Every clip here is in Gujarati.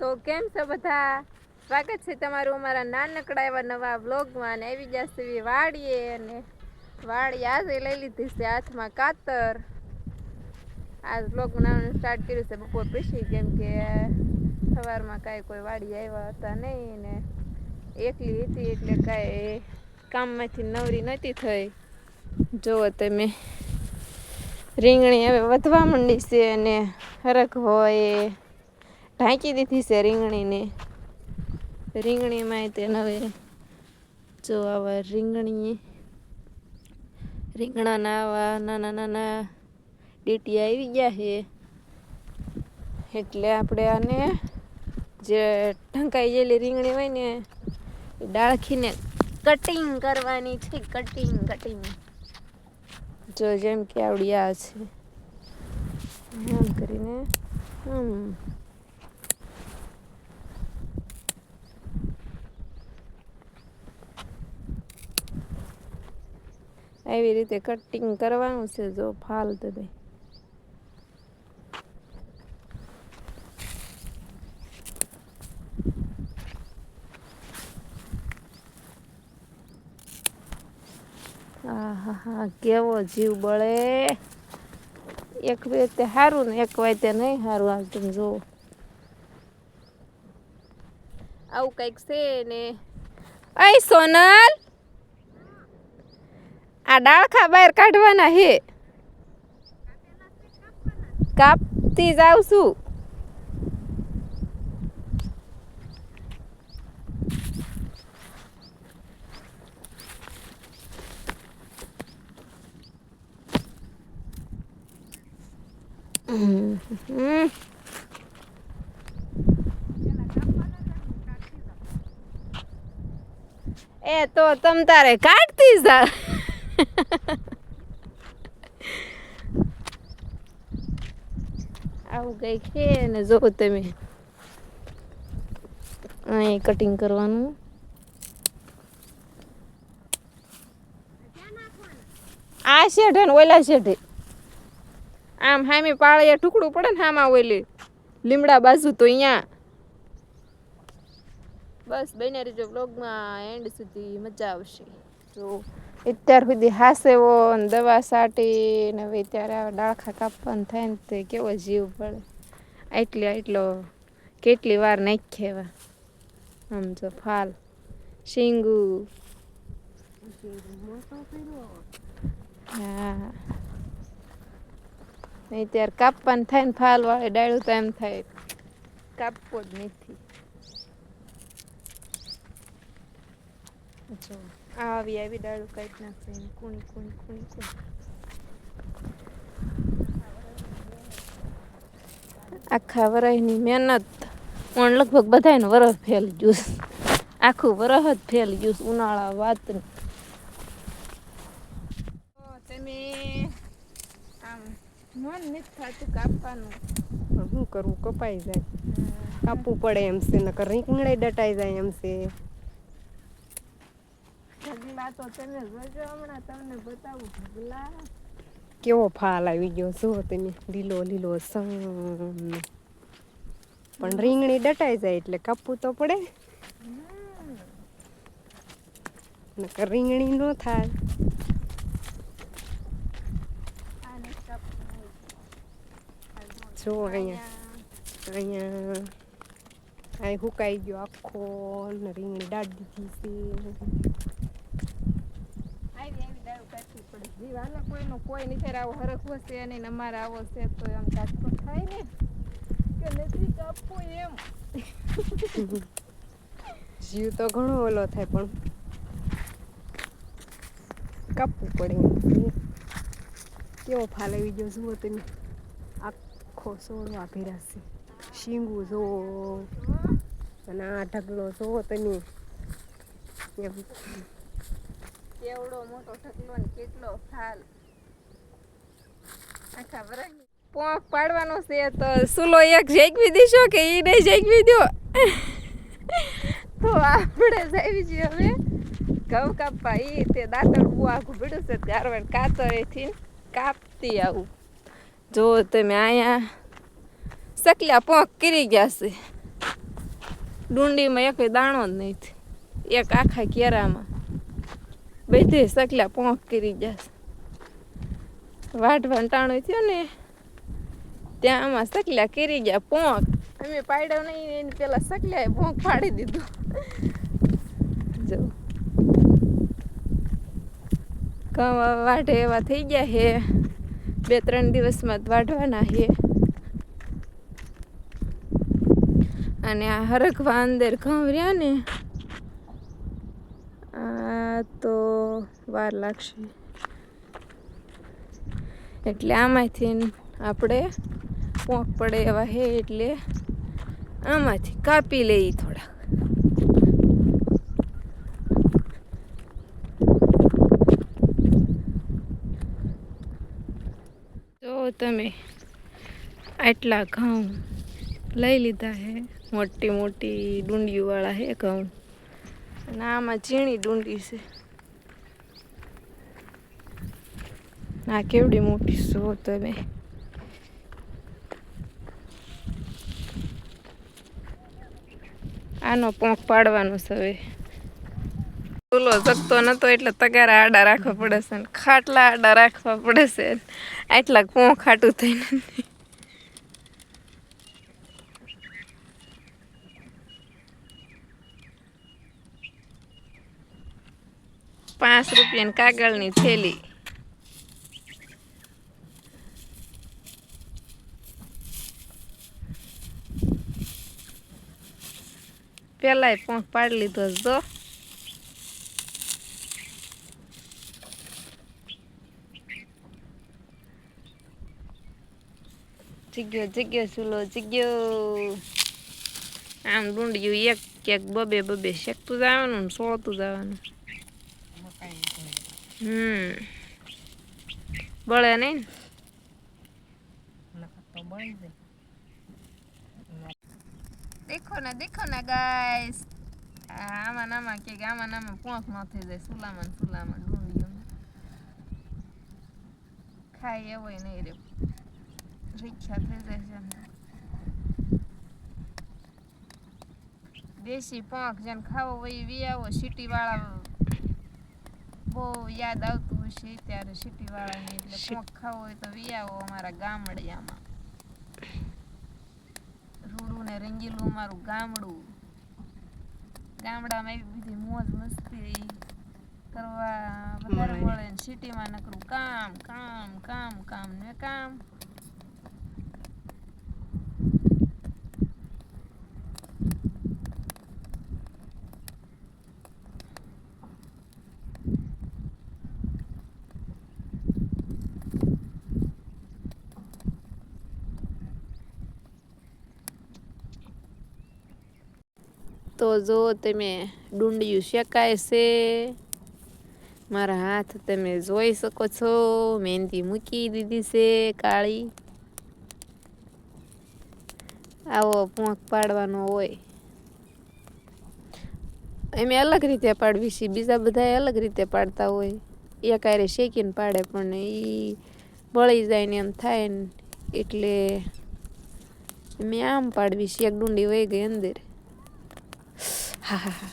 તો કેમ છો બધા? સ્વાગત છે તમારું અમારા નાનકડા એવા નવા વ્લોગમાં. અને આવી જશે વાડીએ, અને વાડી આજે લઈ લીધી છે હાથમાં કાતર. આજ વ્લોગ બનાવવાનું સ્ટાર્ટ કર્યું છે બપોર પછી, કેમ કે સવારમાં કાંઈ કોઈ વાડી આવ્યા હતા નહીં ને એકલી હતી એટલે કાંઈ કામમાંથી નવરી નહોતી થઈ. જુઓ તમે, રીંગણી હવે વધવા માંડી છે અને હરખ હોય ઢાંકી દીધી છે રીંગણીને. રીંગણીમાં તે હવે જો આવા રીંગણાના આવા નાના નાના ડીટીયા આવી ગયા છે. એટલે આપણે આને જે ઢંકાઈ ગયેલી રીંગણી હોય ને એ ડાળખીને કટિંગ કરવાની છે. કટિંગ જો જેમ કે આવડી આ છે એમ કરીને આવી રીતે કટિંગ કરવાનું છે. જો ફાલ તો દે હા કેવો જીવ બળે. એક વાતે સારું ને એક વાતે નહીં સારું. હાલ તમે જુઓ, આવું કંઈક છે ને. અય સોનલ, આ ડાળખા બહાર કાઢવાના હે. કાપતી જાઉં છું. એ તો તમ તારે કાઢતી જા. આવું કંઈક છે ને. જો તમે અહીં કટિંગ કરવાનું. આ શેઠે ને ઓલા શેઠે આમ હામી પાળે ટુકડું પડે ને હામાં ઓલી લીમડા બાજુ, તો અહીંયા બસ બને રહેજો બ્લોગમાં એન્ડ સુધી, મજા આવશે. તો અત્યાર સુધી હાસેવો ને દવા સાટી ને હવે ત્યારે આ ડાળખા કાપવાનું થાય ને તે કેવો જીવ પડે. એટલો કેટલી વાર નાખીએ એવા. આમ જો ફાલ શીંગુ. હા, નહીં ત્યારે કાપવાનું થાય ને ફાલ વાળે ડાળું તો એમ થાય કાપવો જ નથી. જો આવી ડાળું કાઢી નાખે કુણી. આખા વરસની મહેનત પણ લગભગ બધાને વરસ ફેલ ગયું. આખું વરસ જ ફેલ ગયું ઉનાળા વાતનું. તમે આમ મન નથી થતું કાપવાનું, શું કરવું, કપાઈ જાય. કાપવું પડે એમ છે, નકર રીંગણે ડટાઈ જાય એમ છે. ઢગલા તો તમે જોજો, હમણાં તમને બતાવું ઢગલા કેવો ફાલ આવી ગયો. જો તમે લીલો સં, પણ રીંગણી ડટાઈ જાય એટલે કાપવું તો પડે, નકર રીંગણી ન થાય. જો અહીંયા હુકાઈ ગયો આખો ને રીંગણી દાટી દીધી છે. કોઈ નથી આવો હરખ હશે અને અમારે આવો છે તો એમ કાચકો થાય ને કે નથી કાપવો એમ. જીવ તો ઘણો ઓલો થાય પણ કાપવું પડે. કેવો ફાલ આવી ગયો જુઓ તમે. આખો સોળવા ભેરા છે. શીંગું જો અને આ ઢગલો જોવો તમે. કેવડો મોટો ઢગલો ને કેટલો ફાલ. આખા વરસ પોંખ પાડવાનો છે તો સુલો એક જઈકવી દીશો કે એ નહીં જઈકવી દો. તો આપણે જઈ છીએ હવે ઘઉં કાપવા. એ તે દાંતણ બહુ આખું ભીડું છે ગારવાડ કાતરેથી કાપતી આવું. જો તમે અહીંયા સકલા પોંખ કરી ગયા છે. ડુંડીમાં એક દાણો જ નથી, એક આખા કેરામાં બધે સકલા પોંખ કરી જશે. વાઢવાનું ટાણું થયું ને ત્યાં આમાં સકલા કરી ગયા પોંખ. અમે પાડ્યો નહીં, એને પેલા સકલાએ પોંખ પાડી દીધું. જો ઘઉં વાઢે એવા થઈ ગયા હે, 2-3 દિવસમાં જ વાઢવાના હે. અને આ હરખવા અંદર ઘઉં રહ્યા ને આ તો વાર લાગશે, એટલે આમાંથી આપણે પોંખ પડે એવા હે, એટલે આમાંથી કાપી લઈ થોડા. જો તમે આટલા ઘઉં લઈ લીધા હે, મોટી મોટી ડુંડીવાળા હે ઘઉં, અને આમાં ઝીણી ડુંડી છે. આ કેવડી મોટી છો તમે. આનો પોંખ પાડવાનો છે હવે. ચૂલો જગતો નતો એટલે તગારા આડા રાખવા પડે છે, ને ખાટલા આડા રાખવા પડે છે, આટલા પોંખ ખાટું થઈને. 5 રૂપિયાની કાગળની થેલી. પેલાય પોંખ પાડી લીધો જો. જગ્યો ચૂલો જગ્યો. આમ ડુંડિયું એક બબે શેકતું જવાનું ને સોળતું જવાનું. બળે નહીં ને. દેખો ના ગાઈસ, આમાં કે આમાં પોંખ ન થઈ જાય સુલામાં ડુંડીઓમાં. ખાય એવો નહીં રે, રીક્ષા થઈ જાય છે. દેશી પોંખ જેને ખાવો હોય વી આવો. સિટી વાળા બહુ યાદ આવતું હશે ત્યારે સિટી વાળાને, એટલે પોંખ ખાવો હોય તો વી આવો અમારા ગામડિયામાં. રૂડું ને રંગીલું અમારું ગામડું. ગામડામાં એવી બધી મોજ મસ્તી કરવા વધારે મળે, ને સિટીમાં નકરું કામ કામ કામ કામ ને કામ. તો જો તમે ડુંડિયું શેકાય છે, મારા હાથ તમે જોઈ શકો છો. મહેંદી મૂકી દીધી છે કાળી. આવો પોંખ પાડવાનો હોય. એમ અલગ રીતે પાડવી છે, બીજા બધા અલગ રીતે પાડતા હોય. એક આરે શેકીને પાડે, પણ એ બળી જાય ને એમ થાય ને, એટલે મેં આમ પાડવી છે. એક ડુંડી વહી ગઈ અંદર. હા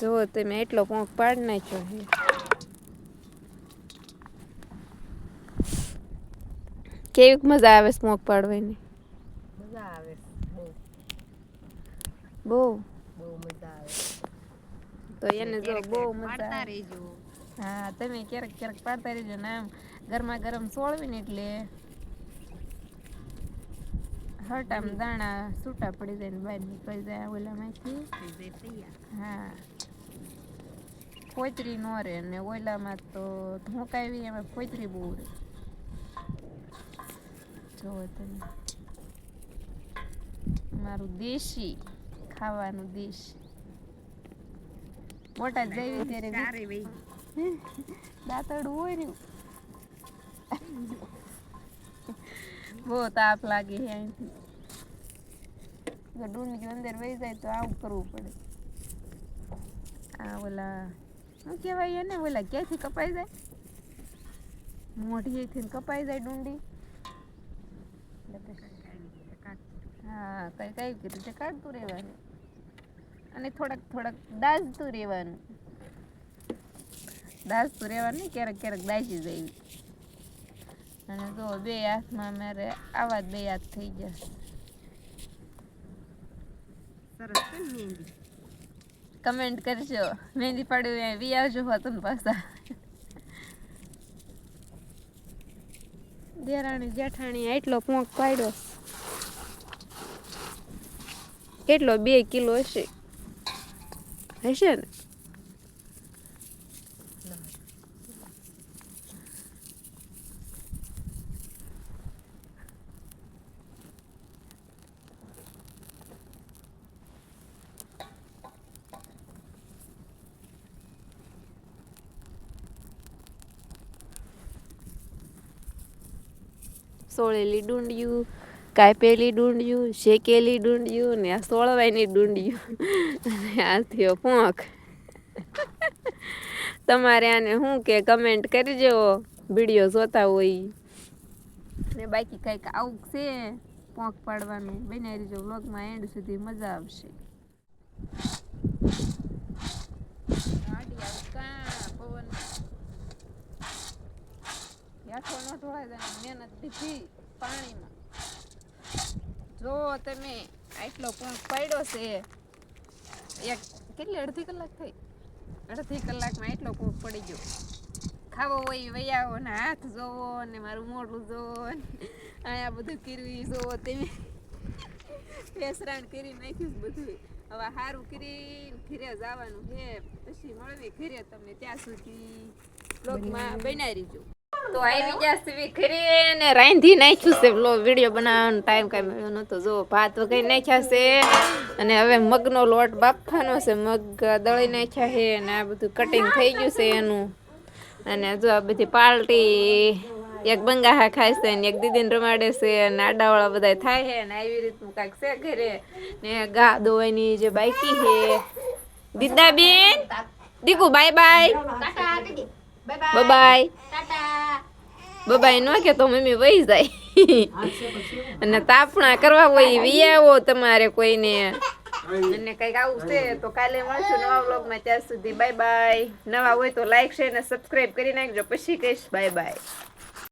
જો તમે એટલો પોંખ પાડી નાખ્યો છે. કેવી મજા આવે પોંખ પાડવાની? મજા આવે બહુ મજા આવે. તો એને જો બહુ મજા આવે. હા, તમે ક્યારેક પાડતા રહેજો ને. આમ ગરમા ગરમ સોળવીને એટલે હટામ દાણા છૂટા પડી જાય ને બહાર નીકળી જાય ઓલામાંથી. હા, ફોતરી નો રે, ને ઓલામાં તો ધોકાવી, એમાં ફોતરી બહુ રે. જોવો તમે, મારું દેશી ખાવાનું દેશી. મોટા જઈ ત્યારે દાંતડું હોય ને બહુ તાપ લાગે છે અહીંથી. ડુંડી અંદર વહી જાય તો આવું કરવું પડે. આ ઓલા શું કહેવાય એને, ઓલા ક્યાંથી કપાઈ જાય, મોઢીએથી કપાઈ જાય ડુંડી. હા કઈ રીતે કાઢતું રહેવાનું અને થોડાક દાઝતું રહેવાનું ક્યારેક દાઝી જાય અને જો બે હાથમાં મારે આવા જ બે હાથ થઈ ગયા સરસ છે ને મહેંદી કમેન્ટ કરજો મહેંદી પાડ્યું વી આવજો હોતું પાછા દેરાણી જેઠાણી એટલો પોંક પાડ્યો કેટલો 2 કિલો હશે ને સોળેલી ડુંડિયું કાપેલી ડુંડિયું શેકેલી ડુંડિયું ને આ સોળવાઈની ડુંડિયું આ થયો પોંક તમારે આને શું કે કમેન્ટ કરજો વિડીયો જોતા હોય ને બાકી કંઈક આવું છે પોંક પાડવાનું બનાવી દેજો વ્લોગમાં એન્ડ સુધી મજા આવશે યાઠો ન ઢોળાય મહેનત દીધી પાણીમાં જો તમે આટલો પોંક પાડ્યો છે કેટલી અડધી કલાક થઈ અડધી કલાકમાં એટલો પોંક પડી ગયો ખાવો હોય વૈયાવો ને હાથ જોવો ને મારું મોઢું જોવો અહીંયા બધું કર્યું જોવો તમે પેસરાણ કરી નાખ્યું બધું હવે સારું કરીને ઘરે જવાનું છે પછી મળવી ઘરે તમને ત્યાં સુધી બ્લોગમાં બનાવી રહીજો તો આવી ગયા ઘરે ને રાંધી નાખ્યું છે વિડીયો બનાવવાનો ટાઈમ કાંઈ મળ્યો નહોતો જો ભાત વગાઈ નાખ્યા છે અને હવે મગનો લોટ બાફવાનો છે મગ દળી નાખ્યા છે અને આ બધું કટિંગ થઈ ગયું છે એનું અને જો આ બધી પાર્ટી એક બંગાહા ખાય છે ને એક દીદીને રમાડે છે અને આડાવાળા બધા થાય છે ને આવી રીતનું કાંઈક છે ઘરે ને ગા દોવાની જે બાકી છે દીદાબેન દીકુ બાય બાય બાય બબાઈ ન કે તો મમ્મી વહી જાય અને તાપણા કરવા હોય વિયાવો તમારે કોઈને અને કંઈક આવું છે તો કાલે મળશું નવા વ્લોગમાં ત્યાં સુધી બાય બાય નવા હોય તો લાઈક શેર અને સબસ્ક્રાઇબ કરી નાખજો પછી કહીશ બાય બાય